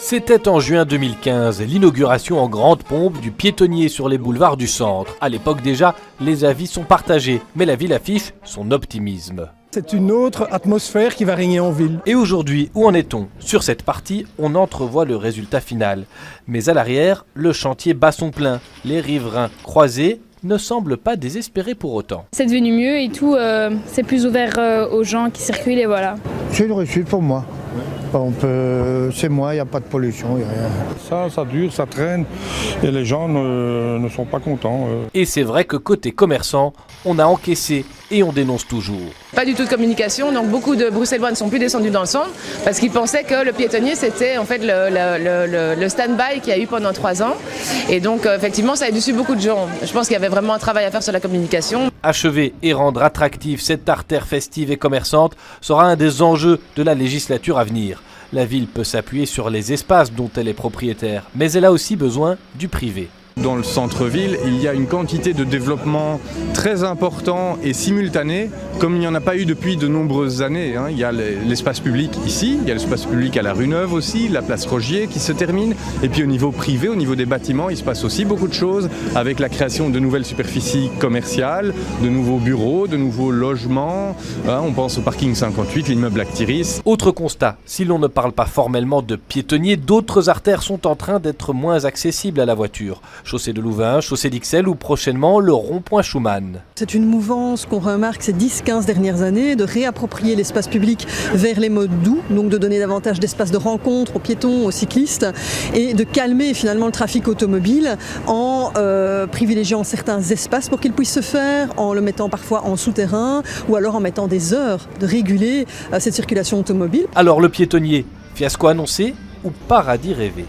C'était en juin 2015, l'inauguration en grande pompe du piétonnier sur les boulevards du centre. À l'époque déjà, les avis sont partagés, mais la ville affiche son optimisme. C'est une autre atmosphère qui va régner en ville. Et aujourd'hui, où en est-on? Sur cette partie, on entrevoit le résultat final. Mais à l'arrière, le chantier bat son plein. Les riverains croisés ne semblent pas désespérés pour autant. C'est devenu mieux et tout, c'est plus ouvert aux gens qui circulent et voilà. C'est une réussite pour moi. C'est moi, il n'y a pas de pollution, il n'y a rien. Ça dure, ça traîne et les gens ne sont pas contents. Et c'est vrai que côté commerçant, on a encaissé et on dénonce toujours. Pas du tout de communication, donc beaucoup de Bruxellois ne sont plus descendus dans le centre parce qu'ils pensaient que le piétonnier c'était en fait le stand-by qu'il y a eu pendant 3 ans. Et donc effectivement ça a déçu beaucoup de gens. Je pense qu'il y avait vraiment un travail à faire sur la communication. Achever et rendre attractive cette artère festive et commerçante sera un des enjeux de la législature à venir. La ville peut s'appuyer sur les espaces dont elle est propriétaire, mais elle a aussi besoin du privé. Dans le centre-ville, il y a une quantité de développement très important et simultané, comme il n'y en a pas eu depuis de nombreuses années. Il y a l'espace public ici, il y a l'espace public à la Rue Neuve aussi, la place Rogier qui se termine. Et puis au niveau privé, au niveau des bâtiments, il se passe aussi beaucoup de choses avec la création de nouvelles superficies commerciales, de nouveaux bureaux, de nouveaux logements. On pense au parking 58, l'immeuble Actiris. Autre constat, si l'on ne parle pas formellement de piétonniers, d'autres artères sont en train d'être moins accessibles à la voiture. Chaussée de Louvain, chaussée d'Ixelles ou prochainement le rond-point Schumann. C'est une mouvance qu'on remarque ces 10-15 dernières années de réapproprier l'espace public vers les modes doux, donc de donner davantage d'espace de rencontre aux piétons, aux cyclistes et de calmer finalement le trafic automobile en privilégiant certains espaces pour qu'il puisse se faire, en le mettant parfois en souterrain ou alors en mettant des heures de réguler cette circulation automobile. Alors le piétonnier, fiasco annoncé ou paradis rêvé?